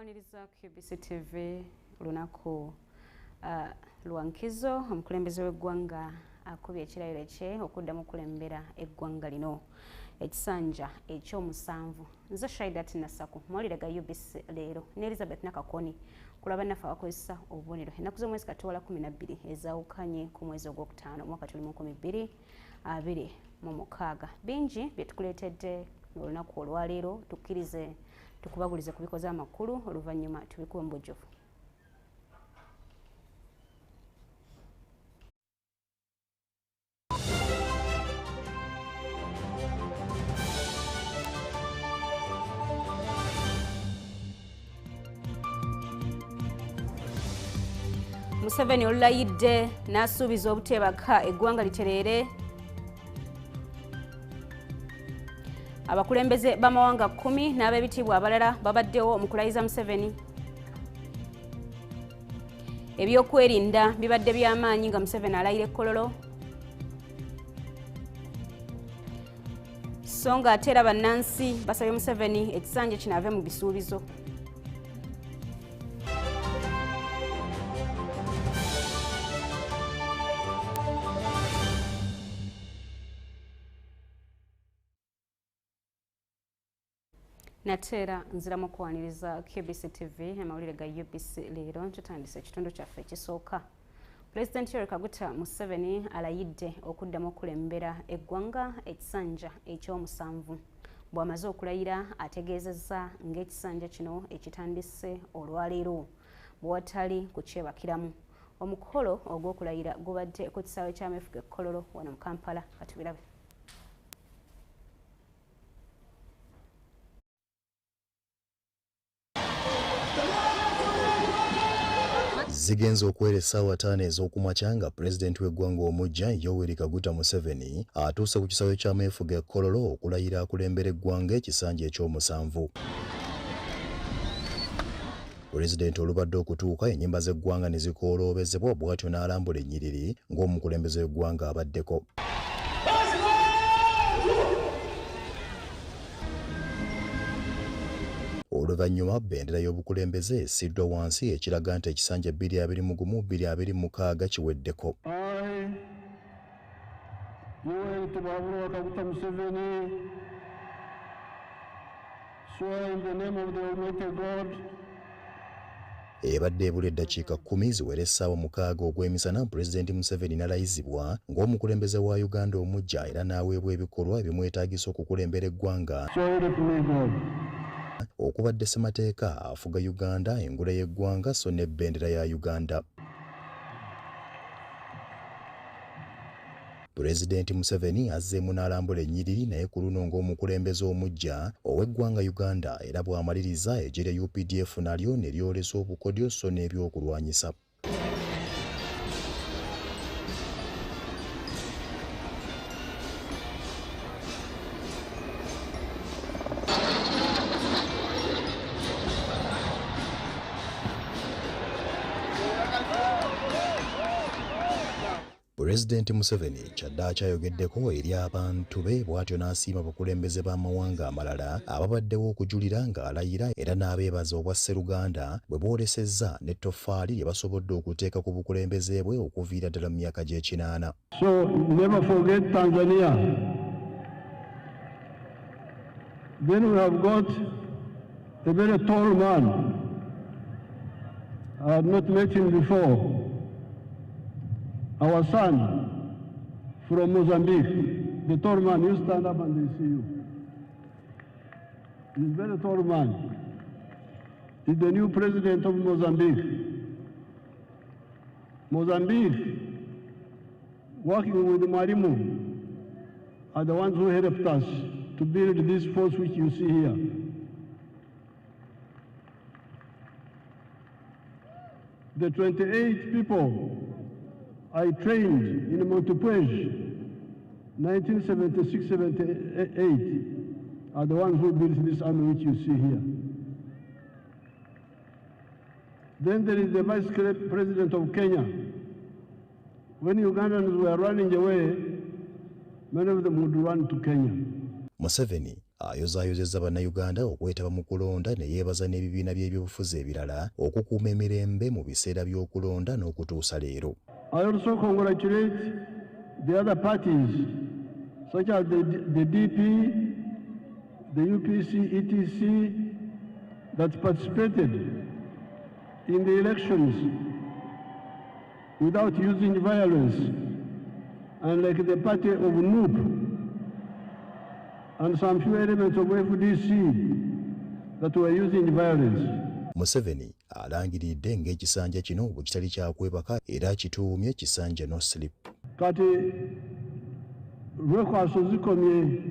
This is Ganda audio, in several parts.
Okwaniriza Ubc TV lunaku lwankizo omukulembeze w'eggwanga akubye ekirayiro kye okuddamu okulembera eggwanga lino ekisanja ekyomusanvu. Nze Shaidat Nassaku mwalire ga Ubc Leero ne Elizabeth Nakakoni kulaba naffe abakozesa obubonero ennaku z'omwezi Katiwala 12 ezaawukanye ku mwezi ogwokutaano omwaka tulimu 2026. Bingi bye tukuleetedde olunaku olwaleero tukkirize tukubabulize kubikoze amakulu oluvannyuma tubikuwe mu bujjuvu. Museveni olulayidde n'asuubiza obuteebaka eggwanga litereere. Abakulembeze b'amawanga 10 n'ab'ebitiibwa abalala babaddewo mu kulayiza Museveni. Ebyokwerinda bibadde by'amaanyi nga Museveni alayira Kololo. So nga ate era bannansi basabye Museveni ekisanja kinaave mu bisuubizo. Natera nziramu okuwaniriza Ubc TV amawulire ga Ubc Leero tutandise ekitundu kyaffe ekisooka. Pulezidenti Yoweri Kaguta Museveni alayidde okuddamu okulembera eggwanga ekisanja ekyomusanvu. Bw'amaze okulayira ategeezezza ng'ekisanja kino ekitandise olwaleero bw'atali kukyebakiramu. Omukolo ogw'okulayira gubadde ku kisaawe ky'ameefuga e Kololo wano mu Kampala. Katubirabe. Zigenze okwera essaawa 5 ez'okumakya nga pulezidenti w'eggwanga omuggya Yoweri Kaguta Museveni atuuse ku kisaawe ky'ameefuga e Kololo okulayira akulembera eggwanga ekisanja ekyomusanvu. Pulezidenti olubadde okutuuka ennyimba z'eggwanga ne zikooloobezebwa bw'atyo n'alambula ennyiriri ng'omukulembeze w'eggwanga abaddeko. Oluvannyuma bendera y'obukulembeze esiddwa wansi ekiraga nti ekisanja 2021-2026 kiweddeko. Ebadde ebula eddakiika 10 ziwera essaawa 6 ogw'emisana Pulezidenti Museveni n'alayizibwa ng'omukulembeze wa Uganda omuggya era n'aweebwa ebikolwa ebimwetaagisa okukulembera eggwanga. Okubadde ssemateeka afuga Uganda engule y'eggwanga so n'ebbendera ya Uganda. Pulezidenti Museveni azzeemu n'alambula ennyiriri naye ku luno ng'omukulembeze omuggya ow'eggwanga Uganda era bw'amaliriza eggye lya UPDF nalyo ne lyolesa obukodyo so n'ebyokulwanyisa. Pulezidenti Museveni kyadda kyayogeddeko eri abantu be bw'atyo n'asiima abakulembeze b'amawanga amalala ababaddewo okujulira ng'alayira era n'abeebaza obwa Sseruganda bwe boolesezza n'ettoffaali lye basobodde okuteeka ku bukulembeze bwe okuviira ddala mu myaka gy'ekinaana. So never forget Tanzania. Then we have got a very tall man. I had not met him before. Our son from Mozambique, the tall man, you stand up and they see you. He's a very tall man. He's the new president of Mozambique. Mozambique, working with Marimu, are the ones who helped us to build this force which you see here. The 28 people I trained in Montepuez, 1976-78, are the ones who built this army which you see here. Then there is the Vice President of Kenya. When Ugandans were running away, many of them would run to Kenya. Museveni ayozaayozezza bannayuganda okwetaba mu kulonda ne yeebaza n'ebibiina by'ebyobufuzi ebirala okukuuma emirembe mu biseera by'okulonda n'okutuusa leero. I also congratulate the other parties such as the DP, the UPC, etc. that participated in the elections without using violence, and like the party of NUP and some few elements of FDC that were using violence. Museveni alangiridde ng'ekisanja kino bwe kitali kyakwebaka era kituumye kisanja no slip. Kati lwekwaso zikomye,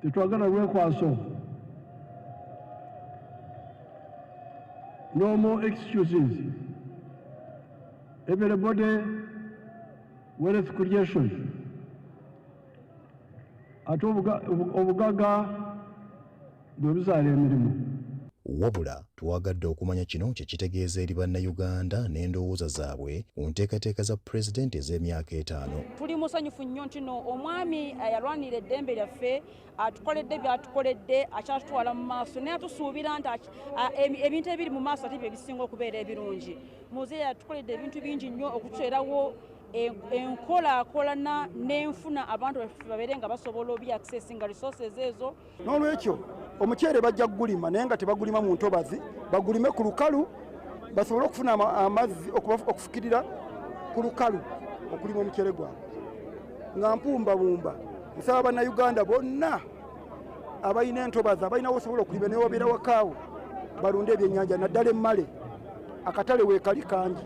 tetwagala lwekwaso. No more excuses. Everybody wealth creation. Ate obugaga bwe buzaala emirimu. Wabula twagadde okumanya kino kye kitegeeza eri bannayuganda n'endowooza zaabwe ku nteekateeka za pulezidenti ez'emyaka 5. Tuli musanyufu nnyo ntino omwami yalwanira eddembe lyaffe atukoledde byatukoledde akyatutwala mu maaso naye atusuubira nti ebintu ebiri mu maaso ate bye bisinga okubeera ebirungi. Muzeeyi atukoledde ebintu bingi nnyo okutwerawo enkolaakolana n'enfuna abantu babeere nga basobola obyaccessinga resources ezo. N'olwekyo omuceere bajja kugulima naye nga tebagulima mu ntobazi, bagulime ku lukalu basobole okufuna amazzi okufukirira ku lukalu okulima omuceere gwabwe. Nga mpumbabumba nsaba bannayuganda bonna abalina entobazi abalina wosobola okulima naye wabeera wakaawo balunde ebyennyanja naddala emmale akatale weekali kangi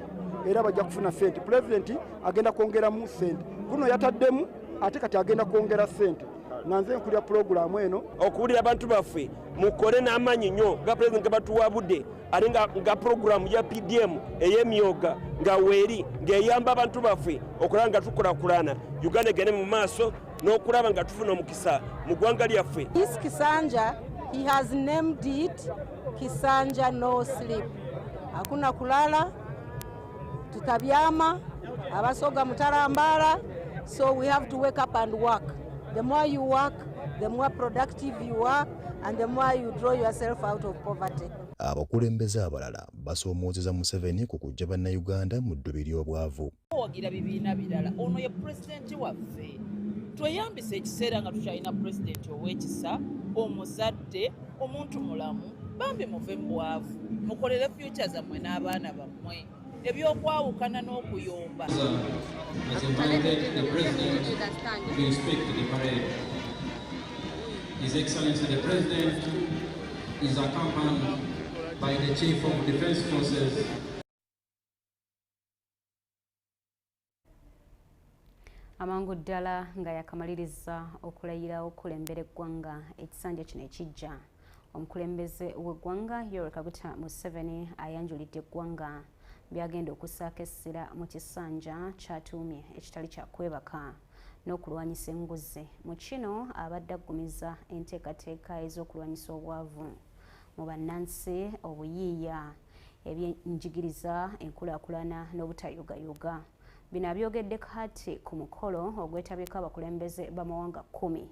era bajja kufuna ssente. Pulezidenti agenda kwongeramu ssente, kuno yataddemu ate kati agenda kwongera ssente. Nanze nkulira pulogulaamu eno okuwulira abantu baffe mukole n'amaanyi nnyo nga pulezidenti gabatuwabudde ali nga pulogulaamu ya PDM ey'emyoga nga weeri ng'eyamba abantu baffe okulaba nga tukulakulana Uganda egende mu maaso n'okulaba nga tufuna omukisa mu ggwanga lyaffe. This Kisanja, he has named it Kisanja no sleep. Hakuna kulala, tutabyama, abasoga mutarambala, so we have to wake up and work. The more you work, the more productive you are, and the more you draw yourself out of poverty. Abakulembeze abalala basoomoozeza Museveni ku kujja bannayuganda mu ddubi ly'obwavu. Wagira bibiina birala ono ye pulezidenti waffe. Tweyambisa ekiseera nga tukyalina pulezidenti ow'ekisa, omuzadde, omuntu mulamu, bambi muve mu bwavu. Mukolere future zammwe n'abaana bammwe. Ebyokwawukana n'okuyomba. As invited the President to speak to the parade. His Excellency the President is accompanied by the Chief of Defense Forces. Amangu ddala nga yakamaliriza okulayira okulembera eggwanga ekisanja kino ekijja. Omukulembeze w'eggwanga Yoweri Kaguta Museveni ayanjulidde eggwanga byagenda okusaako essira mu kisanja kyatuumye ekitali kyakwebaka n'okulwanyisa enguzi. Mu kino abadde aggumiza enteekateeka ez'okulwanyisa obwavu mu bannansi, obuyiiya, ebyenjigiriza, enkulaakulana n'obutayogayuga. Bino abyogedde kati ku mukolo ogwetabyeko abakulembeze b'amawanga 10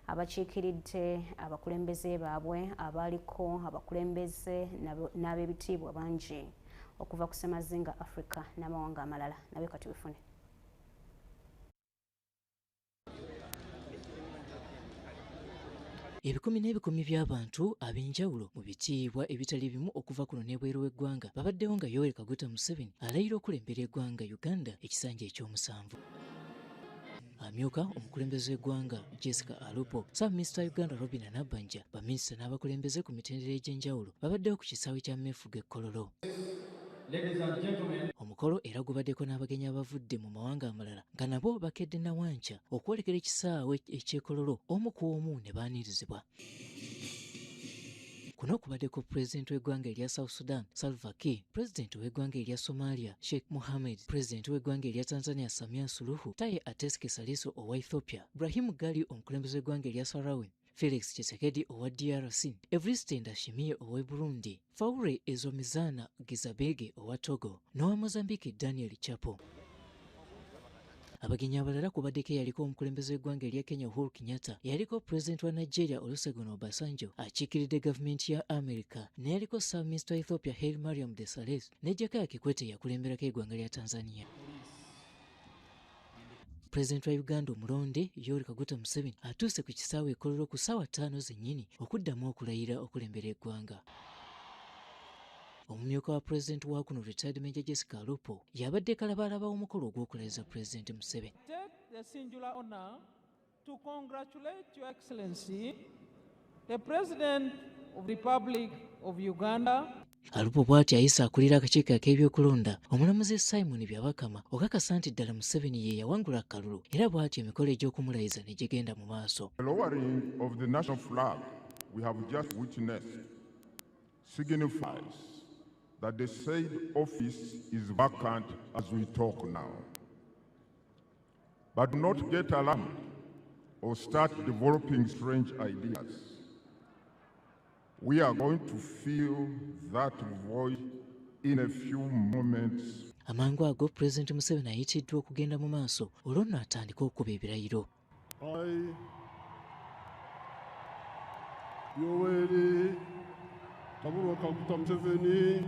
abakiikiridde abakulembeze baabwe abaaliko abakulembeze n'ab'ebitiibwa bangi okuva ku Ssemazinga Africa n'amawanga amalala. Nabyo kati bifune. Ebikumi n'ebikumi by'abantu ab'enjawulo mu bitiibwa ebitali bimu okuva kuno n'ebweru w'eggwanga babaddewo nga Yoweri Kaguta Museveni alayira okulembera eggwanga Uganda ekisanja eky'omusanvu. Amyuka omukulembeze w'eggwanga Jessica Alupo, Ssaabaminisita Uganda Robinah Nabbanja, baminisita n'abakulembeze ku mitendera egy'enjawulo babaddewo ku kisaawe kya Mefuga e Kololo. Omukolo era gubaddeko n'abagenyi abavudde mu mawanga amalala nga nabo bakedde nawanca okwolekera ekisaawe eky'ekololo omu ku omu ne baanirizibwa. Kuno kubaddeko pulezidenti w'eggwanga erya South Sudan Salva Kiir, pulezidenti w'eggwanga erya Somalia Sheikh Mohammed, pulezidenti w'eggwanga erya Tanzania Samia Suluhu, Taye Ateske Saliso owa Ethiopia, Ibrahim Gali omukulembeze w'eggwanga erya Sahrawi, Felix Tshisekedi owa DRC, Evariste Ndayishimiye owa Burundi, Faure Ezomizana Gizabege owa Togo, n'owa Mozambique Daniel Chapo. Abagenyi abalala kubaddeko yaliko omukulembeze w'eggwanga erya Kenya Uhuru Kenyatta, yaliko Pulezidenti wa Nigeria Olusegun Obasanjo akiikiridde gavumenti ya America, ne yaliko Ssaaba Minisita wa Ethiopia Haile Mariam Desalegn ne Jakaya Kikwete yakulemberako eggwanga lya Tanzania. Pulezidenti wa Uganda omulonde Yoweri Kaguta Museveni atuuse ku kisaawe e Kololo ku ssaawa 5 zennyini okuddamu okulayira okulembera eggwanga. Omumyuka wa Pulezidenti wa kuno retired Major Jessica Alupo yabadde kalabalaba w'omukolo ogw'okulayiriza Pulezidenti Museveni. Take the singular honor to congratulate Your Excellency, the President of the Republic of Uganda. Alupo bw'ati ayisa akulira akakiiko ak'ebyokulonda omulamuzi Simon Byabakama okakasa nti ddala Museveni ye yawangula akalulu era bw'ati emikolo egy'okumulayiza ne gigenda mu maaso. The lowering of the national flag we have just witnessed signifies that the said office is vacant as we talk now. But do not get alarmed or start developing strange ideas. We are going to fill that void in a few moments. Amangu ago Pulezidenti Museveni ayitiddwa okugenda mu maaso olwo nno atandika okuba ebirayiro. Yoweri Kaguta Museveni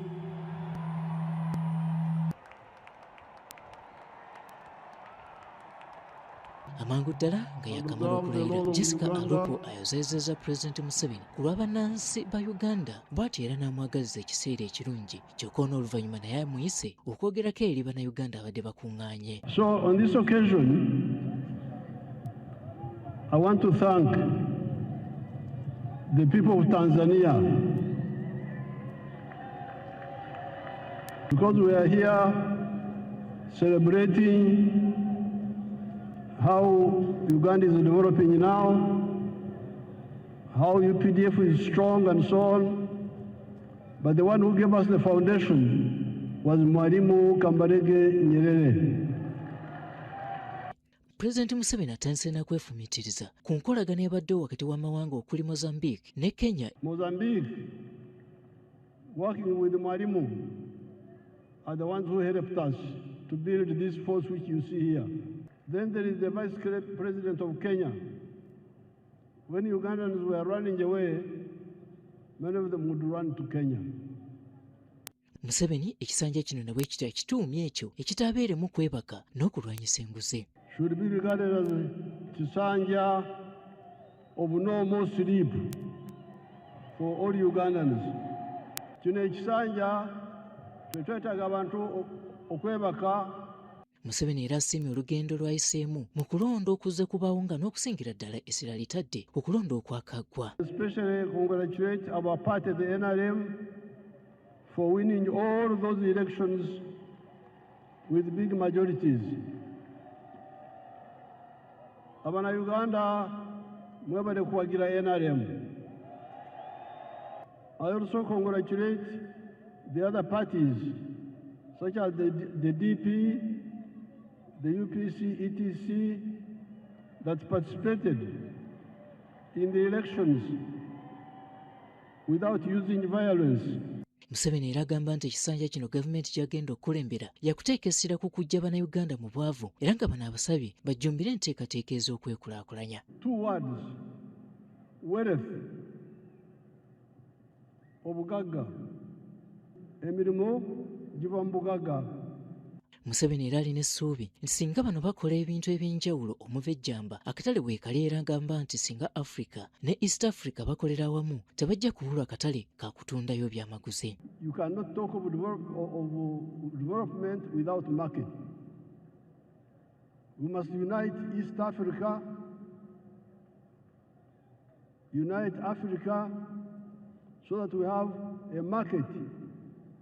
Amangu ddala nga yakamala okulayira, Jessica Alupo ayozezeza Pulezidenti Museveni ku lwa bannansi ba Uganda bw'ati era n'amwagaliza ekiseera ekirungi kyokka n'oluvannyuma naye amuyise okwogerako eri bannayuganda abadde bakuŋŋaanye. So on this occasion, I want to thank the people of Tanzania because we are here celebrating how Uganda is developing now, how UPDF is strong and so on. But the one who gave us the foundation was Mwalimu Kambarage Nyerere. Pulezidenti Museveni atandise n'akwefumiitiriza ku nkolagana ebaddewo wakati w'amawanga okuli Mozambique ne Kenya. Mozambique, working with Mwalimu, are the ones who helped us to build this force which you see here. Then there is the Vice President of Kenya. When Ugandans were running away, many of them would run to Kenya. Museveni ekisanja kino ne bwe kitya kituumye ekyo ekitaabeeremu kwebaka n'okulwanyisa enguzi. Should be regarded as a kisanja of no more sleep for all Ugandans. Kino ekisanja twetwetaaga abantu okwebaka. Museveni era asiimye olugendo lwayiseemu mu kulonda okuzze kubaawo nga n'okusingira ddala essira litadde ku kulonda okwakaggwa. Especially congratulate our party, the NRM, for winning all those elections with big majorities. Abana-Uganda mwebale kuwagira NRM. I also congratulate the other parties, such as the DP, the UPC, etc., that participated in the elections without using violence. Museveni era agamba nti ekisanja kino gavumenti gy'agenda okukulembera yakuteeka essira ku kuggya bannayuganda mu bwavu era nga bano abasabye bajjumbire enteekateeka ez'okwekulaakulanya. Two words, wealth, obugagga, emirimu giva mu bugagga. Museveni era alina essuubi nti singa bano bakola ebintu eby'enjawulo omuva ejjamba akatale weekali era agamba nti singa Africa ne East Africa bakolera awamu tebajja kubulwa akatale ka kutundayo byamaguzi. You cannot talk of development without market. We must unite East Africa, unite Africa so that we have a market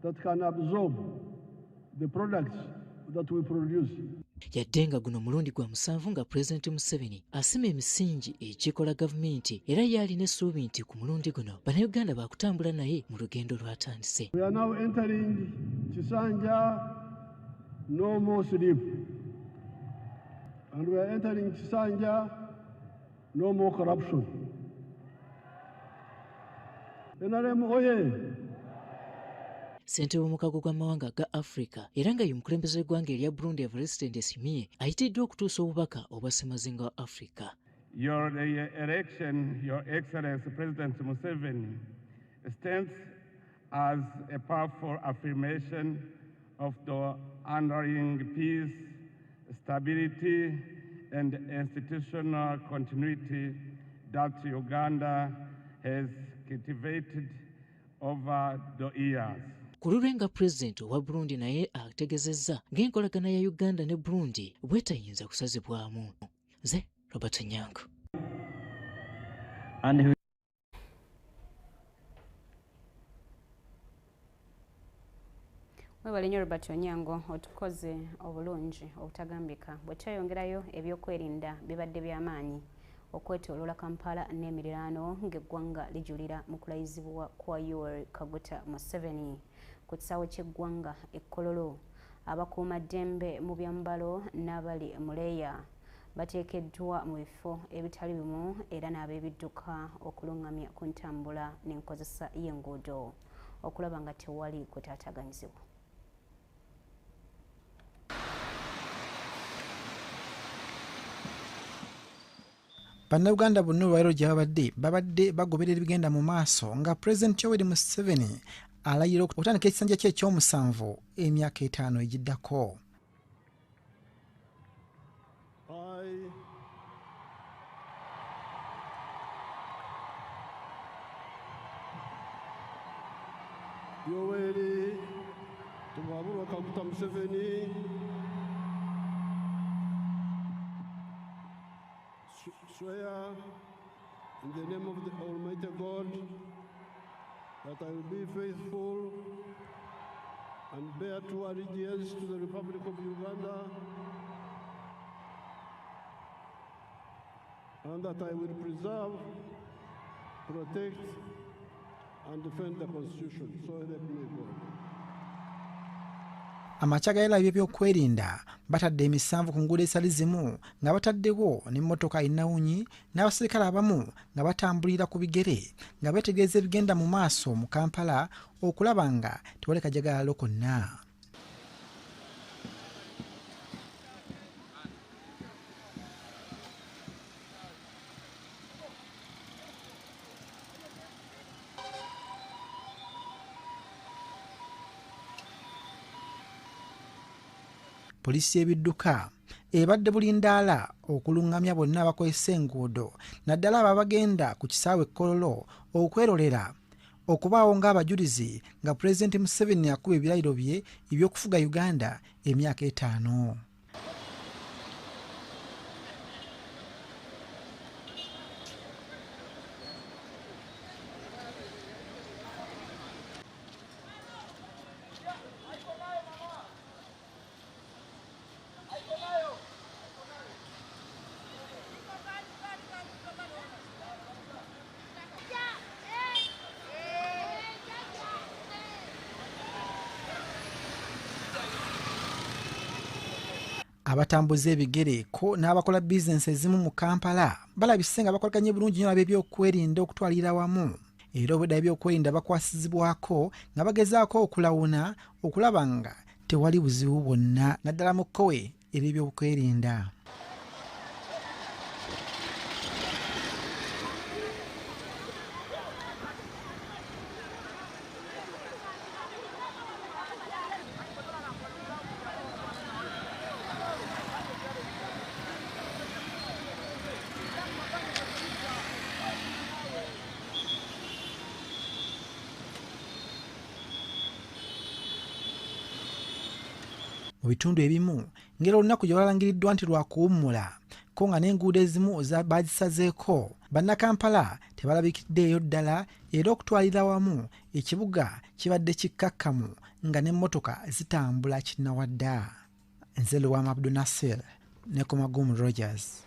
that can absorb the products that we produce. Yadde nga guno mulundi gwa 7 nga Pulezidenti Museveni asima emisingi egikola gavumenti era yalina essuubi nti ku mulundi guno bannayuganda baakutambula naye mu lugendo lwatandise. We are now entering Kisanja no more sleep, and we are entering Kisanja no more corruption. NRM oye! ssentebe w'omukago gw'amawanga ga Africa era nga ye mukulembeze w'eggwanga erya Burundi Evariste Ndayishimiye ayitiddwa okutuusa obubaka obwa Ssemazinga wa Africa. Your election, Your Excellency President Museveni, stands as a powerful affirmation of the underlying peace, stability, and institutional continuity that Uganda has cultivated over the years. Ku lulwe nga pulezidenti owa Burundi naye ategeezezza ng'enkolagana ya Uganda ne Burundi bwetayinza kusazibwamu. Nze Robert Nyango. Webale nnyo Robert Onyango otukoze obulungi obutagambika bwe tweyongerayo ebyokwerinda bibadde by'amaanyi okwetooloola Kampala n'emiriraano ng'eggwanga lijulira mu kulayizibwa kwa Yoweri Kaguta Museveni ku kisaawe ky'eggwanga e Kololo. Abakuumaddembe mu byambalo n'abali mu leeya bateekeddwa mu bifo ebitali bimu era n'ab'ebidduka okulungamya ku ntambula n'enkozesa y'enguudo okulaba nga tewali kutaataaganyizibwa. Bannayuganda bonna olwaleero gye babadde bagoberera ebigenda mu maaso nga Pulezidenti Yoweri Museveni alayira okutandika ekisanja kye ekyomusanvu emyaka 5 egiddako. Yoweri Kaguta Museveni swear in the name of the Almighty God that I will be faithful and bear true allegiance to the Republic of Uganda, and that I will preserve, protect, and defend the Constitution. So help me God. Amachagayala ebyokwerinda batadde emisanvu ku nguudo esali zimu nga bataddewo n'emmotoka ennawunyi n'abaserikale abamu nga batambulira ku bigere nga beetegereza ebigenda mu maaso mu Kampala okulaba nga tewali kajagalalo konna. Poliisi y'ebidduka ebadde bulindaala okulungamya bonna abakozesa enguudo naddala abo abagenda ku kisaawe Kololo okwerolera okubaawo ng'abajulizi nga Pulezidenti Museveni akuba ebirayiro bye eby'okufuga Uganda emyaka 5. Abatambuza ebigere ko n'abakola bizinesi ezimu mu Kampala balabise nga bakolaganye bulungi nnyo ab'ebyokwerinda okutwalira wamu era obwedda ebyokwerinda bakwasizibwako nga bagezaako okulawuna okulaba nga tewali buzibu bwonna naddala mu kkowe ery'ebyokwerinda. Mu bitundu ebimu ngero olunaku gye balangiriddwa nti lwakuwummula ko nga n'enguudo ezimu bazisazeeko bannakampala tebalabikiddeeyo ddala era okutwalira wamu ekibuga kibadde kikkakkamu nga n'emmotoka zitambula kinnawadda. Nze Luwam Abdul Nasir ne Komagumu Rogers.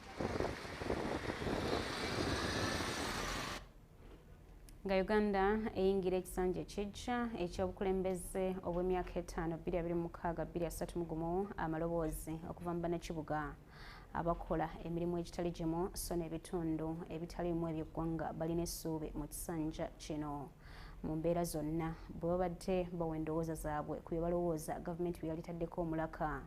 Nga Uganda eyingira ekisanja ekiggya eky'obukulembeze obw'emyaka 5 2026 amaloboozi okuva mu bannakibuga abakola emirimu egitali gimu so n'ebitundu ebitaliimu eby'eggwanga balina essuubi mu kisanja kino. mu mbeera zonna bwe babadde bawa endowooza zaabwe ku bye balowooza gavumenti bwe yalitaddeko omulaka.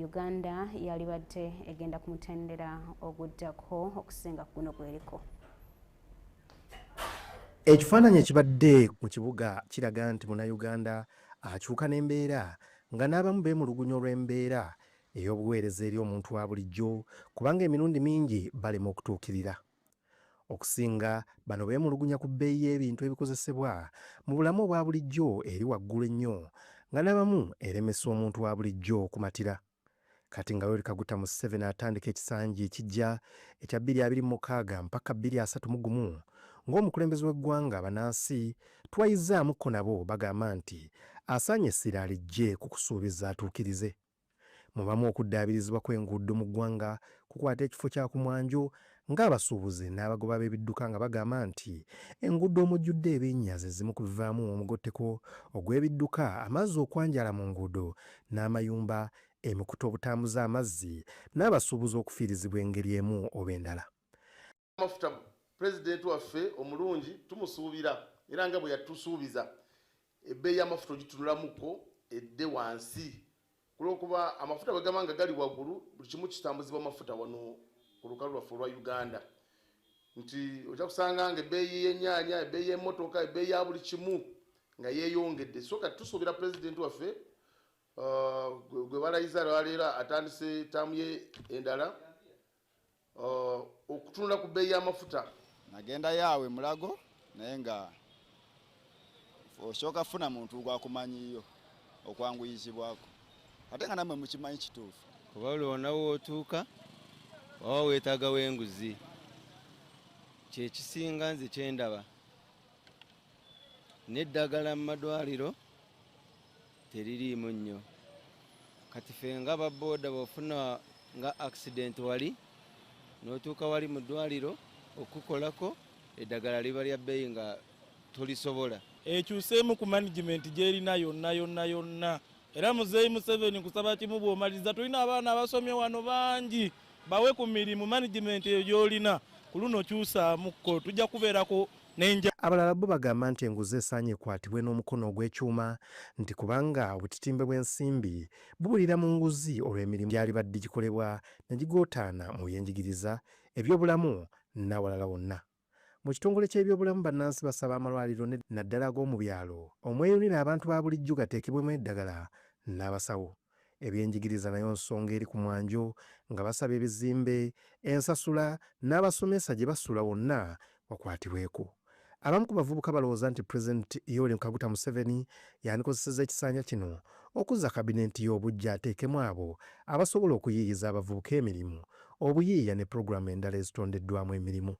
Uganda yalibadde egenda ku mutendera oguddako okusinga ku guno gweriko. Ekifaananyi ekibadde mu kibuga kiraga nti Munnayuganda akyuka n'embeera nga n'abamu beemulugunya olw'embeera ey'obuweereza eri omuntu wa bulijjo kubanga emirundi mingi balema okutuukirira. Okusinga bano beemulugunya ku bbeeyi y'ebintu ebikozesebwa mu bulamu obwa bulijjo eri waggulu ennyo nga n'abamu eremesa omuntu wa bulijjo okumatira. Kati nga Yoweri Kaguta Museveni atandika ekisanja ekijja ekya 2026 mpaka 2031 ng'omukulembeze w'eggwanga bannansi twayizaamukko nabo bagamba nti asaanye essira alijje ku kusuubiza atuukirize. Mubamu okuddaabirizibwa kw'enguudo mu ggwanga kukwata ekifo kya ku mwanjo ng'abasuubuzi n'abagoba b'ebidduka nga bagamba nti enguudo omujjudde ebinnya ze zimu ku bivaamu omugotteko ogw'ebidduka, amazzi okwanjala mu nguudo n'amayumba, emikutu obutambuza amazzi n'abasuubuzi okufiirizibwa engeri emu oba endala. Amafuta Pulezidenti waffe omulungi tumusuubira era nga bwe yatusuubiza ebbeeyi y'amafuta ogitunulamuko edde wansi kulwokuba amafuta bwe gamba nga gali waggulu buli kimu kitambuzibwa amafuta wano ku lukalu lwaffe olwa Uganda nti ojja kusanga nga ebbeeyi y'ennyaanya, ebbeeyi y'emmotoka, ebbeeyi ya buli kimu nga yeeyongedde. So kati tusuubira Pulezidenti waffe gwe balayiza lwaleero atandise ttaamu ye endala okutunula ku bbeeyi y'amafuta. Nagenda yaawe mulago naye nga osooka funa muntu gwakumanyiyo okwanguyizibwako ate nga nammwe mukimanyi kituufu kuba olwona wootuuka oba weetaaga w'enguzi kyekisinga nze kyendaba n'eddagala mu madwaliro teririimu nnyo. Kati ffe nga babooda bw'ofuna nga accident wali n'otuuka wali mu ddwaliro okukolako eddagala liba lya bbeeyi nga tolisobola. Ekyuseemu ku management gy'erina yonna era Muzeeyi Museveni kusaba kimu bw'omaliriza tulina abaana abasomye wano bangi bawe ku mirimu management eyo gy'olina ku luno kyusaamuko tujja kubeerako n'enja. Abalala bo bagamba nti enguzi esaanye ekwatibwe n'omukono ogw'ekyuma nti kubanga obutitimbe bw'ensimbi buwulira mu nguzi olw'emirimu gyali badde gikolebwa ne gigootaana mu byenjigiriza, ebyobulamu n'awalala wonna. Mu kitongole ky'ebyobulamu bannansi basaba amalwaliro naddala ag'omu byalo omweyunira abantu ba bulijjo gateekebwemu eddagala n'abasawo. Ebyenjigiriza nayo nsonga eri ku mwanjo nga basaba ebizimbe, ensasula n'abasomesa gye basula wonna wakwatibweko. Abamu ku bavubuka balowooza nti Pulezidenti Yoweri Kaguta Museveni yandikozesezza ekisanja kino okuzza kabineeti y'obujja ateekemu abo abasobola okuyiiyiza abavubuka emirimu, obuyiiya ne pulogulaamu endala ezitondeddwamu emirimu.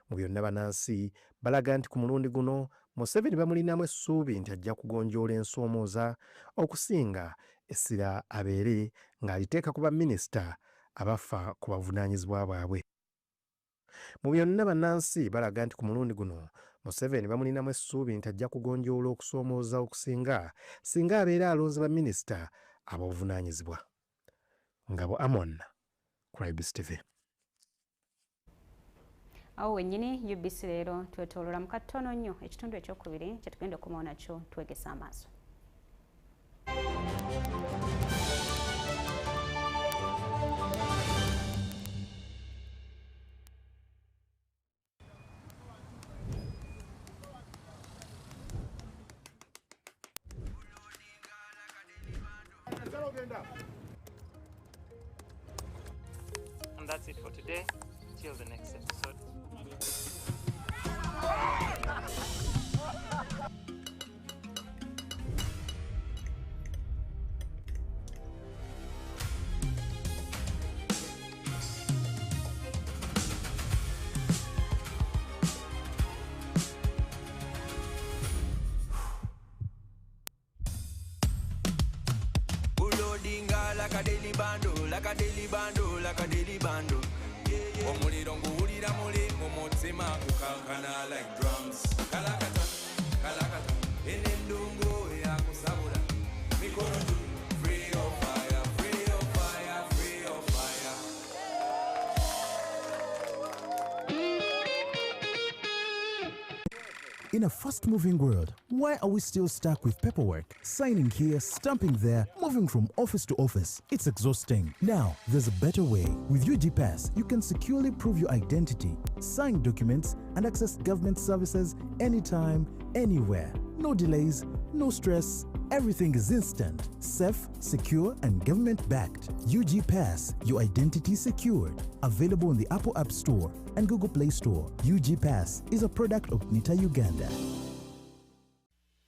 Mu byonna bannansi balaga nti ku mulundi guno Museveni bamulinamu essuubi nti ajja kugonjoola ensoomooza okusinga essira abeere ng'aliteeka ku baminisita abafa ku bavunaanyizibwa bwabwe. Mu byonna bannansi balaga nti ku mulundi guno Museveni bamulinamu essuubi nti ajja kugonjoola okusoomooza okusinga singa abeera alonze baminisita ab'obuvunaanyizibwa. Ngabo Amon ku Ubc TV. Awo wennyini UBC leero twetoolola mu katono nnyo ekitundu ekyokubiri kye tugenda okukomawo nakyo twegesa amaaso. And that's it for today. Till the next episode. Like a daily bando, like a daily bando, like a daily bando. Omuliro nguwulira muli mu mutima gukankana like drums. Kalakata, kalakata, enendungu yakusabula. Mikono juu, free of fire, free of fire, free of fire. In a fast-moving world, why are we still stuck with paperwork? Signing here, stamping there, moving from office to office. It's exhausting. Now, there's a better way. With UG Pass, you can securely prove your identity, sign documents, and access government services anytime, anywhere. No delays, no stress. Everything is instant, safe, secure, and government-backed. UG Pass, your identity secured. Available in the Apple App Store and Google Play Store. UG Pass is a product of NITA Uganda.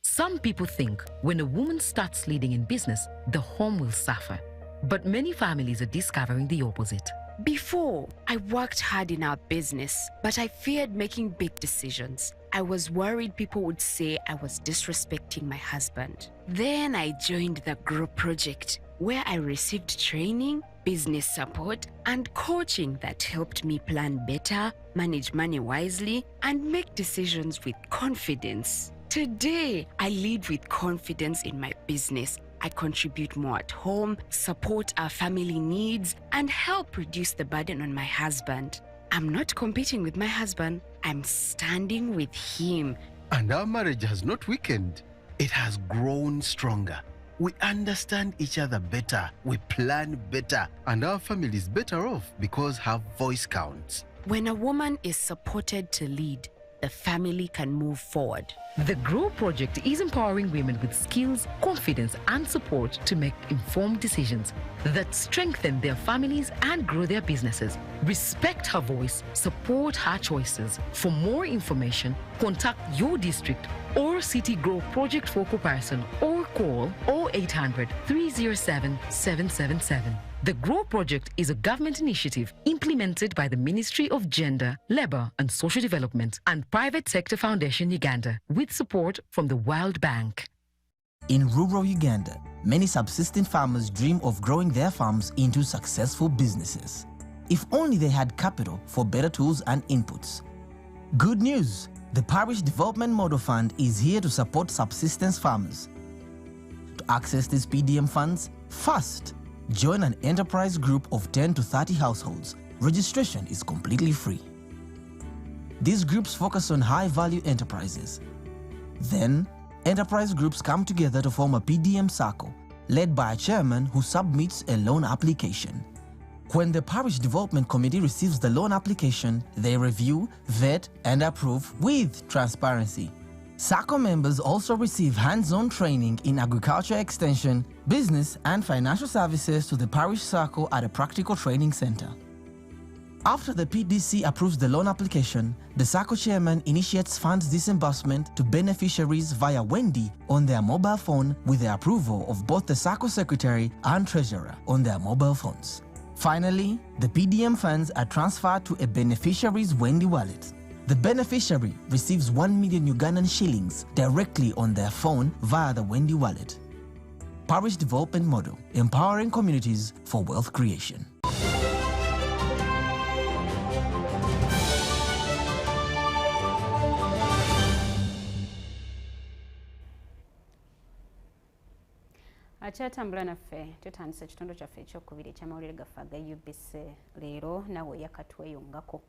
Some people think when a woman starts leading in business, the home will suffer. But many families are discovering the opposite. Before, I worked hard in our business, but I feared making big decisions. I was worried people would say I was disrespecting my husband. Then I joined the Grow project, where I received training, business support, and coaching that helped me plan better, manage money wisely, and make decisions with confidence. Today, I lead with confidence in my business. I contribute more at home, support our family needs, and help reduce the burden on my husband. I'm not competing with my husband, I'm standing with him. And our marriage has not weakened. It has grown stronger. We understand each other better, we plan better, and our family is better off because her voice counts. When a woman is supported to lead, the family can move forward. The Grow Project is empowering women with skills, confidence, and support to make informed decisions that strengthen their families and grow their businesses. Respect her voice, support her choices. For more information, contact your district or City Grow Project focal person or call 0800 307 777. The Grow Project is a government initiative implemented by the Ministry of Gender, Labour and Social Development and Private Sector Foundation Uganda with support from the World Bank. In rural Uganda, many subsistence farmers dream of growing their farms into successful businesses. If only they had capital for better tools and inputs. Good news! The Parish Development Model Fund is here to support subsistence farmers. To access these PDM funds, first, join an enterprise group of 10 to 30 households. Registration is completely free. These groups focus on high-value enterprises. Then, enterprise groups come together to form a PDM circle, led by a chairman who submits a loan application. When the Parish Development Committee receives the loan application, they review, vet, and approve with transparency. SACCO members also receive hands-on training in agriculture extension, business, and financial services to the Parish Circle at a practical training center. After the PDC approves the loan application, the SACCO chairman initiates funds disbursement to beneficiaries via Wendy on their mobile phone with the approval of both the SACCO secretary and treasurer on their mobile phones. Finally, the PDM funds are transferred to a beneficiary's Wendy wallet. The beneficiary receives 1 million Ugandan shillings directly on their phone via the Wendy wallet. Parish Development Model, empowering communities for wealth creation. Akyatambula naffe tutandise ekitundu kyaffe ekyokubiri ekyamawulire gaffe aga UBC Leero nawe yakatweyongako.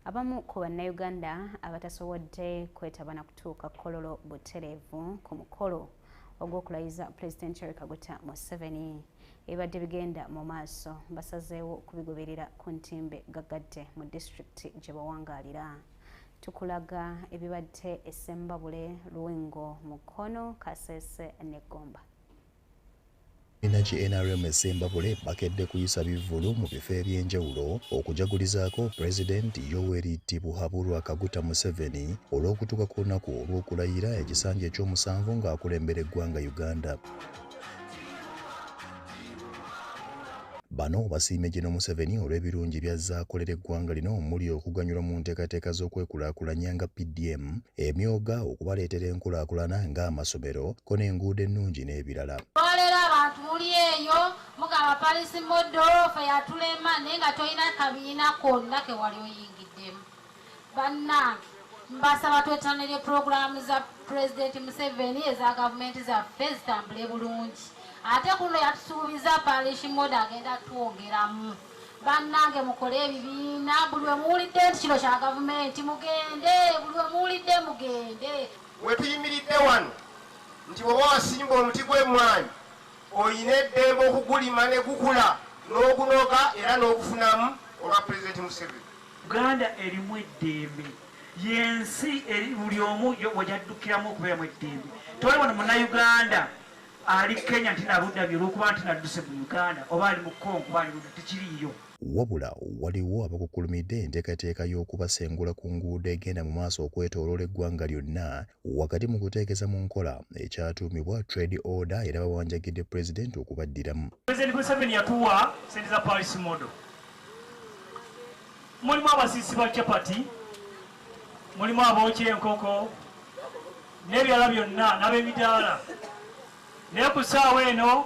Abamu ku bannayuganda abatasobodde kwetaba na kutuuka kololo butereevu ku mukolo ogw'okulayiza Pulezidenti Yoweri Kaguta Museveni ebadde bigenda mu maaso basazeewo kubigoberera ku ntimbe gagadde mu disitulikiti gye bawangaalira. Tukulaga ebibadde e Sembabule, Luwingo, Mukono, Kasese ne Gomba. Ki NRM e Sembabule bakedde kuyisa bivvulu mu bifo eby'enjawulo okujagulizaako Pulezidenti Yoweri Tibuhaburwa Kaguta Museveni olw'okutuuka ku lunaku olw'okulayira ekisanja eky'omusanvu ng'akulembera eggwanga Uganda. Bano basiimye Gen. Museveni olw'ebirungi by'azze akolera eggwanga lino omuli okuganyula mu nteekateeka z'okwekulaakulanya nga PDM, emyoga okubaleetera enkulaakulana ng'amasomero ko n'enguudo ennungi n'ebirala. Olera abantu muli eyo mugaba palisi moddo fe yatulema naye nga tolina kabiina konna ke wali oyingiddemu. Bannange mbasaba twetanire pulogulaamu za Pulezidenti Museveni eza gavumenti zaffe zitambule bulungi. Ate kuno yatusuubiza parish model agenda twongeramu. bannange mukole ebibiina buli we muwulidde nti kino kya gavumenti mugende buli we muwulidde mugende wetuyimiridde wano nti bw'oba wasimba omuti gw'emmwanyi oyina eddembe okugulima ne gukula n'ogunoga era n'ogufunamu olwa pulezidenti Museveni. Uganda erimu eddembe yensi eri buli omu wejaddukiramu okubeeramu eddembe. Toli wano munnayuganda ali Kenya nti naludda byolwokuba nti nadduse mu Uganda oba ali mu Congo oba ali ludda tekiriiyo. Wabula waliwo abakukulumidde enteekateeka y'okubasengula ku nguudo egenda mu maaso okwetooloola eggwanga lyonna wakati mu kuteekeza mu nkola ekyatuumibwa trade order era bawanjagidde pulezidenti okubaddiramu. Pulezidenti Museveni yatuwa ssente za Parish model. Mulimu abasiisi ba chapati, mulimu abookya enkoko n'ebirala byonna n'ab'emidaala. Naye ku ssaawa eno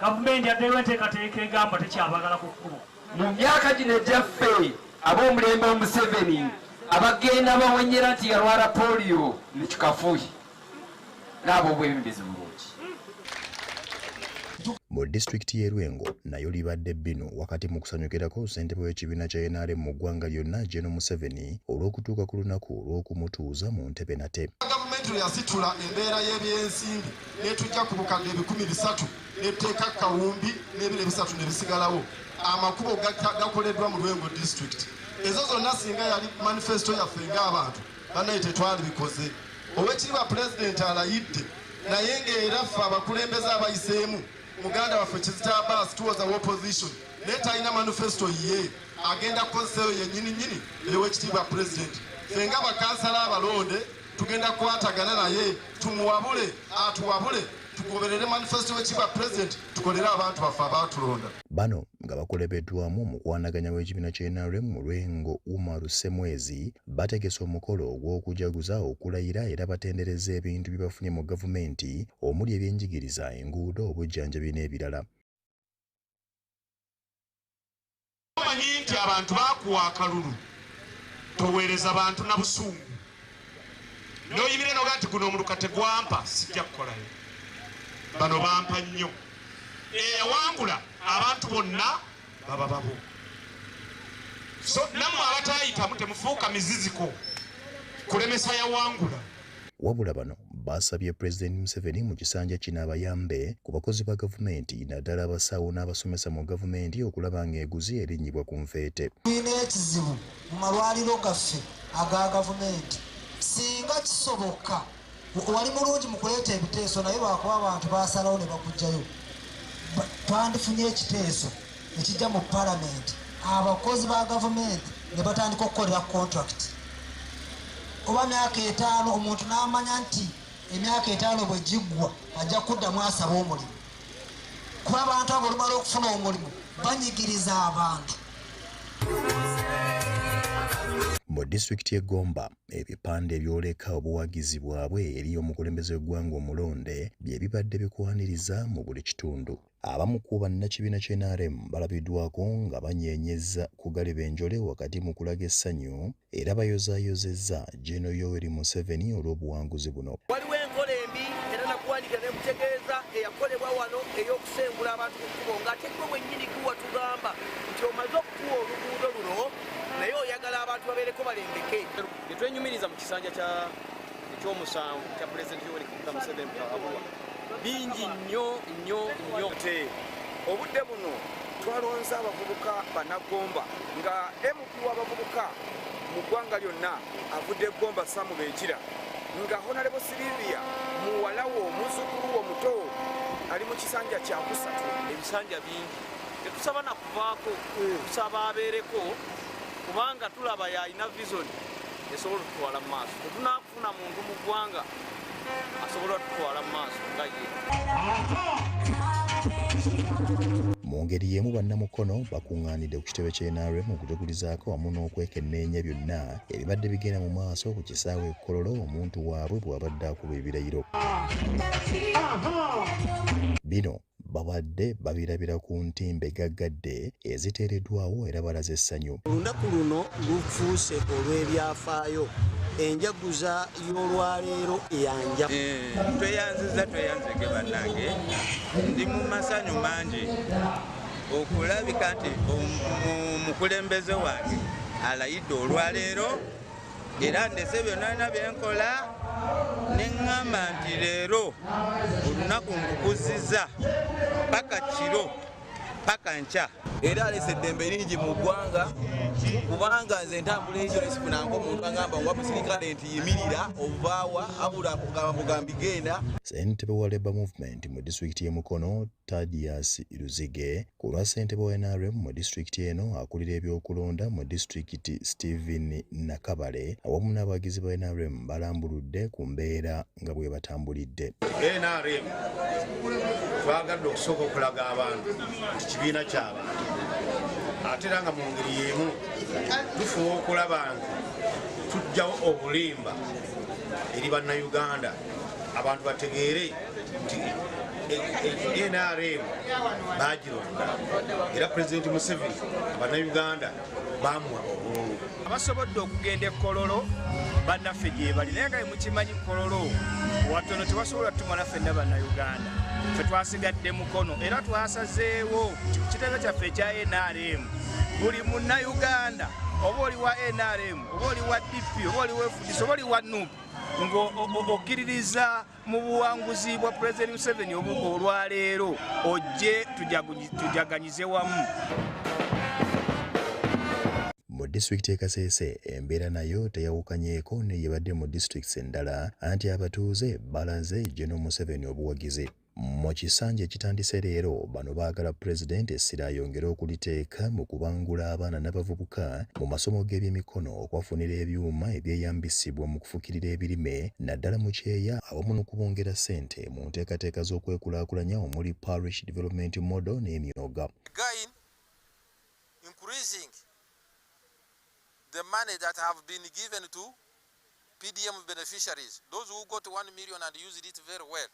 gavumenti addeyo enteekateeka egamba tekyabagala ku kkubo. Mu myaka gino egyaffe ab'omulembe wa Museveni abagenda bawenyera nti yalwala polio ne kikafuuyi n'ab'obwebembezi bulungi. Mu disitulikiti y'e Lwengo nayo libadde bbino wakati mu kusanyukirako ssentebe w'ekibiina kya NRM mu ggwanga lyonna General Museveni olw'okutuuka ku lunaku olw'okumutuuza mu ntebe nate. Gavumenti yasitula embeera y'ebyensimbi n'etujja ku bukadde 300 n'etteeka kawumbi n'ebire 3 ne bisigalawo. Amakubo gakoleddwa mu Lwengo district. Ezo zonna singa yali manifesto yaffe ng'abantu bannaye tetwalibikoze. Oweekitiibwa pulezidenti alayidde naye ng'era ffe abakulembeze abayiseemu muganda waffe Kizito Abbas tuwoza opposition naye talina manifesto ye agenda kukozeseyo yennyini ey'oweekitiibwa pulezidenti. Ffe nga bakansala abalonde tugenda kukwatagana naye tumuwabule atuwabule tugoberere manifesto w'ekitiibwa pulezidenti tukolere abantu baffe abaatulonda. Bano nga bakulebeddwamu mu kwanaganya w'ekibiina kya NRM mu Lwengo Umaru Semwezi bategese omukolo ogw'okujaguza okulayira era batendereza ebintu bye bafunye mu gavumenti omuli ebyenjigiriza, enguudo, obujjanjabi n'ebirala. Omanyi nti abantu baakuwa akalulu toweereza bantu na busungu n'oyimire noga nti guno omuluka tegwampa sijja kukolayo. Bano bampa nnyo eyawangula abantu bonna baba babo. So nammwe abatayitamu temufuuka miziziko kulemesa yawangula. Wabula bano basabye Pulezidenti Museveni mu kisanja kino abayambe ku bakozi ba gavumenti naddala abasawo n'abasomesa mu gavumenti okulaba ng'eguzi erinnyibwa ku nfeete. Tulina ekizibu mu malwaliro gaffe aga gavumenti. Singa kisoboka wali mulungi mu kuleeta ebiteeso naye lwakuba abantu basalawo ne bakugjayo twandifunye ekiteeso ekijja mu palamenti abakozi ba gavumenti ne batandika okukolera contract oba myaka 5 omuntu n'amanya nti emyaka 5 bwe giggwa ajja kuddamu asaba omulimu kuba abantu abo olumala okufuna omulimu banyigiriza abantu. Mu disitulikiti y'e Gomba ebipande ebyoleka obuwagizi bwabwe eri omukulembeze w'eggwanga omulonde bye bibadde bikwaniriza mu buli kitundu. Abamu ku bannakibiina kya NRM balabiddwako nga banyeenyeza kugaliba enjole wakati mu kulaga essanyu era bayozaayozezza General Yoweri Museveni olw'obuwanguzi buno. Waliwo enkola embi era nakuwandiika ne mutegeeza eyakolebwa wano ey'okusengula abantu ku kkubo ng'ate gwe wennyini guwa tugamba nti omaze okutuwa oluguudo luno naye oyagala abantu babeereko balembeke. Netwenyumiriza mu kisanja eky'omusanvu kya Pulezidenti Yoweri Museveni abulwa bingi nnyo obudde buno twalonze abavubuka bannagomba nga MP w'abavubuka mu ggwanga lyonna avudde Gomba Samu Beekira nga Honorable Silivia muwalawo omuzukulu omuto ali mu kisanja kya kusatu. Ebisanja bingi tetusaba na kuvaako tusaba abeereko kubanga tulaba yalina vision esobola okutwala mu maaso. Tetunaakufuna muntu mu ggwanga asobola okutwala mu maaso nga ye. Mu ngeri y'emu bannamukono bakuŋŋaanidde ku kitebe kya NRM okujagulizaako wamu n'okwekenneenya byonna ebibadde bigenda mu maaso ku kisaawe Kololo omuntu waabwe bw'abadde akuba ebirayiro. Bino babadde babirabira ku ntimbe gaggadde eziteereddwawo era balaze essanyu. Olunaku luno lufuuse olw'ebyafaayo. Enjaguza y'olwaleero eyanja. Tweyanzizza tweyanzege bannange ndi mu masanyu mangi okulabika nti omukulembeze wange alayidde olwaleero era ndese byonna byenkola neŋŋamba nti leero olunaku nkukuzizza paka kiro paka nkya era alese eddembe lingi mu ggwanga kubanga nze ntambula ekyo nesifunanga omuntu agamba nga musirikale nti yimirira ovaawa abula kugamba igenda. Ssentebe wa Labour Movement mu disitulikiti y'e Mukono Thaddeus Luzige ku lwa ssentebe wa NRM mu disitulikiti eno akulira ebyokulonda mu disitulikiti Stephen Nakabale awamu n'abawagizi ba NRM balambuludde ku mbeera nga bwe batambulidde. NRM twagadde okusooka okulaga abantu nti kibiina ky'abantu ate era nga mu ngeri y'emu tufuba okulaba nti tujjawo obulimba eri bannayuganda abantu bategeere nti NRM bagironda era Pulezidenti Museveni bannayuganda bamuwa obululu. Abasobodde okugenda e Kololo bannaffe gye bali naye nga mukimanyi Kololo watono tewasobola tumala ffenna bannayuganda ffe twasigadde Mukono era twasazeewo nti ku kitebe kyaffe ekya NRM buli munnayuganda oba oli wa NRM oba oli wa DP oba oli wa FDC oba oli wa NUP ng'okkiririza mu buwanguzi bwa Pulezidenti Museveni olwaleero ojje tujaganyize wamu. Mu disitulikiti e Kasese embeera nayo teyawukanyeeko n'eyebadde mu disitulikiti endala anti abatuuze balaze General Museveni obuwagizi. Mu kisanja ekitandise leero bano baagala Pulezidenti essira ayongere okuliteeka mu kubangula abaana n'abavubuka mu masomo g'ebyemikono okwafunira ebyuma ebyeyambisibwa mu kufukirira ebirime naddala mu kyeya awamu n'okubongera ssente mu nteekateeka z'okwekulaakulanya omuli Parish Development Model n'emyoga. Again, increasing the money that have been given to PDM beneficiaries, those who got 1 million and used it very well,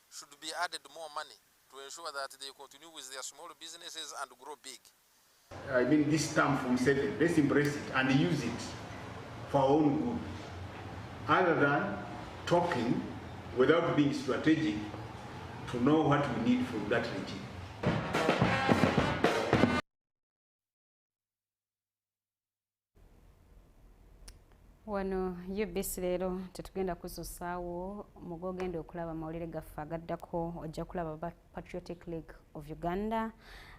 should be added more money to ensure that they continue with their small businesses and grow big. I mean, this term from 7, let's embrace it and use it for our own good, other than talking without being strategic to know what we need from that regime. Wano Ubc Leero tetugenda kususaawo mugogenda okulaba mawulire gaffe agaddako ojja kulaba Patriotic League of Uganda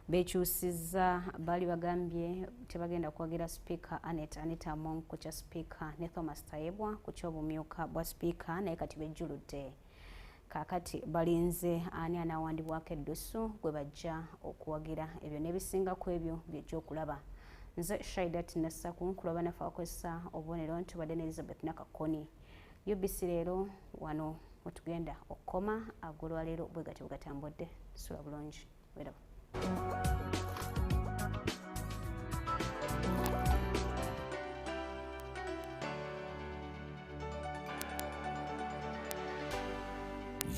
bekyusizza baali bagambye tebagenda kwagira Speaker Anita Among ku kya Speaker ne Thomas Tayebwa ku ky'obumyuka bwa Speaker naye kati bejjuludde kakati balinze ani anaawandibwako eddusu gwe bajja okuwagira ebyo n'ebisinga ku ebyo byejja okulaba. Nze Shaidat Nassaku kulaba nafe akozesa obubonero nti badde ne Elizabeth Nakakoni. Ubc Leero wano wetugenda okukoma agolwaleero bwe gati bwegatambudde. Sula bulungi. Weraba.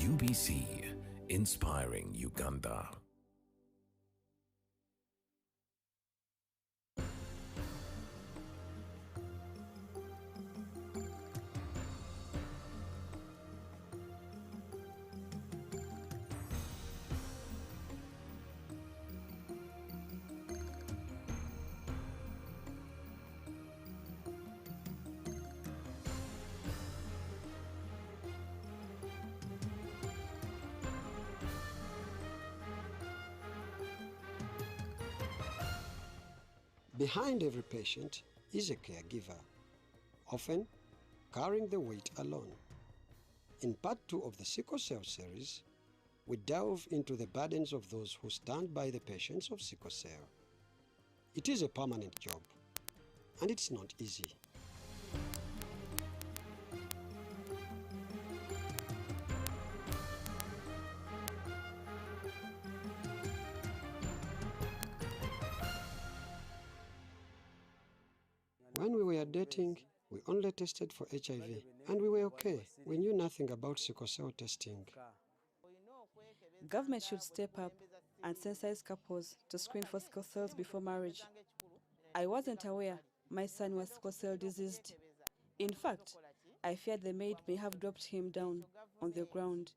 UBC, inspiring Uganda. Behind every patient is a caregiver, often carrying the weight alone. In part 2 of the Sickle Cell series, we delve into the burdens of those who stand by the patients of sickle cell. It is a permanent job, and it's not easy. When we were dating, we only tested for HIV, and we were okay. We knew nothing about sickle cell testing. Government should step up and sensitize couples to screen for sickle cells before marriage. I wasn't aware my son was sickle cell diseased. In fact, I feared the maid may have dropped him down on the ground.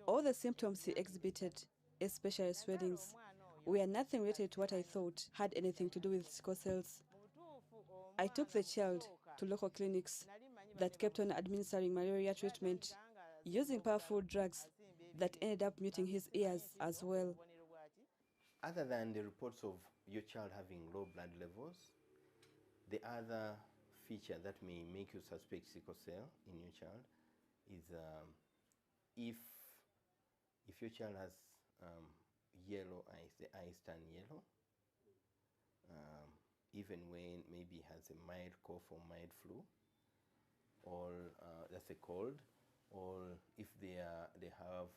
All the symptoms he exhibited, especially swellings, We are nothing related to what I thought had anything to do with sickle cells. I took the child to local clinics that kept on administering malaria treatment using powerful drugs that ended up muting his ears as well. Other than the reports of your child having low blood levels, the other feature that may make you suspect sickle cell in your child is if your child has yellow eyes, the eyes turn yellow, even when maybe has a mild cough or mild flu, or that's a cold, or if they have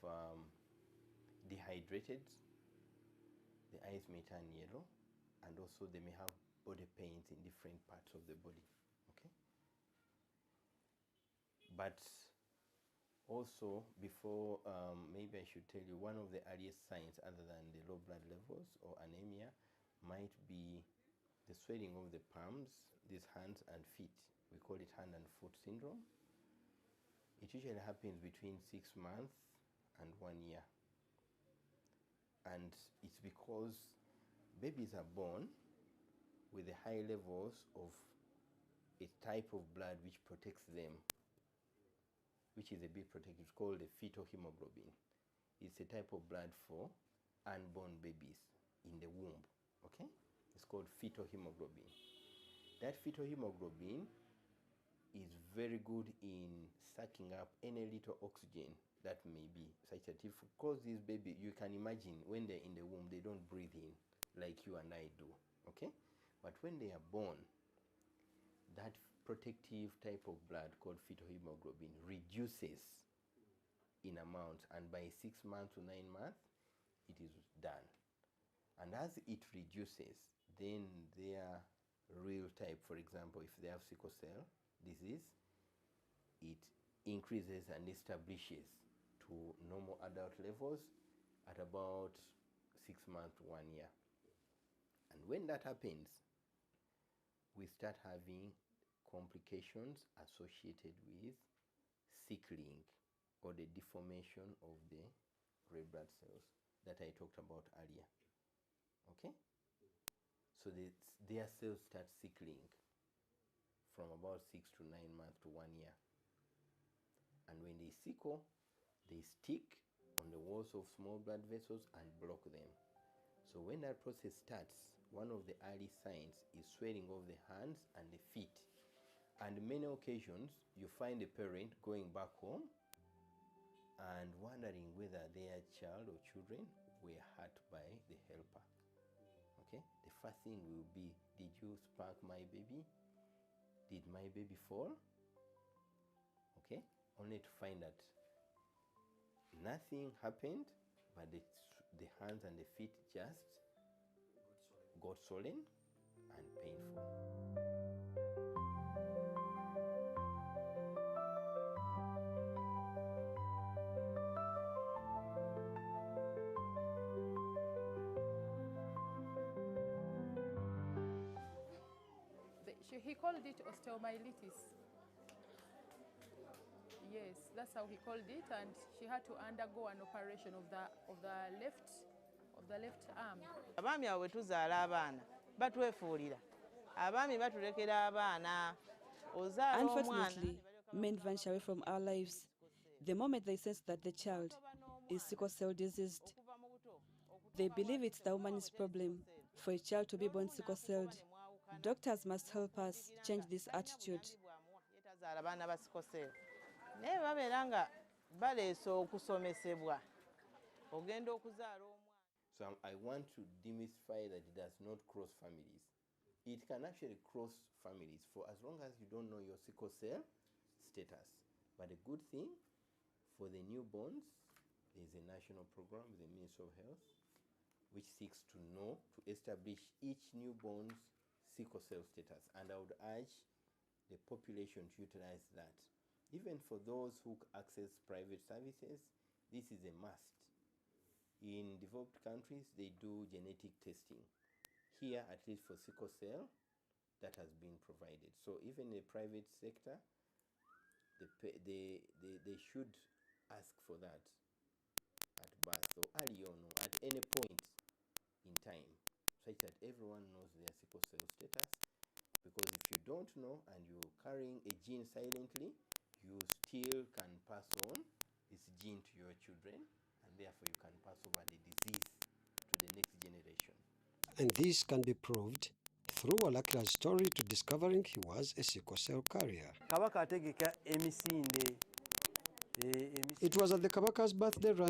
dehydrated, the eyes may turn yellow, and also they may have body pains in different parts of the body. Okay. But also, before, maybe I should tell you, one of the earliest signs other than the low blood levels or anemia might be the swelling of the palms, these hands and feet. We call it hand and foot syndrome. It usually happens between 6 months and 1 year. And it's because babies are born with the high levels of a type of blood which protects them, which is a bit protective. It's called the fetal hemoglobin. It's a type of blood for unborn babies in the womb, okay? It's called fetal hemoglobin. That fetal hemoglobin is very good in sucking up any little oxygen that may be, such that if you cause this baby, you can imagine when they're in the womb, they don't breathe in like you and I do, okay? But when they are born, that protective type of blood called fetal hemoglobin reduces in amount, and by 6 months to 9 months, it is done. And as it reduces, then their real type, for example, if they have sickle cell disease, it increases and establishes to normal adult levels at about 6 months to 1 year. And when that happens, we start having complications associated with sickling, or the deformation of the red blood cells that I talked about earlier. Okay? So their cells start sickling from about 6 to 9 months to 1 year. And when they sickle, they stick on the walls of small blood vessels and block them. So when that process starts, one of the early signs is swelling of the hands and the feet. And many occasions, you find a parent going back home and wondering whether their child or children were hurt by the helper. Okay? The first thing will be, did you spank my baby? Did my baby fall? Okay? Only to find that nothing happened, but the hands and the feet just got swollen and painful. He called it osteomyelitis. Yes, that's how he called it, and she had to undergo an operation of the left arm. Abaami awo bwe tuzaala abaana batwefuulira. Abaami batulekera abaana. Unfortunately, men vanish away from our lives the moment they sense that the child is sickle cell diseased. They believe it's the woman's problem for a child to be born sickle-celled. Doctors must help us change this attitude. Naye babeera nga baleese okusomesebwa. Ogenda okuzaala omwana. So I want to demystify that it does not cross families. It can actually cross families for as long as you don't know your sickle cell status. But a good thing for the newborns, there's a national program with the Ministry of Health which seeks to know, to establish each newborn's sickle cell status. And I would urge the population to utilize that. Even for those who access private services, this is a must. In developed countries, they do genetic testing. Here, at least for sickle cell, that has been provided. So even in the private sector, they should ask for that at birth or early on, or at any point in time, such that everyone knows their sickle cell status. Because if you don't know and you're carrying a gene silently, you still can pass on this gene to your children, and therefore you can pass over the disease to the next generation. And this can be proved through Walakira's story to discovering he was a sickle cell carrier. Kabaka ategeka emisinde It was at the Kabaka's birthday run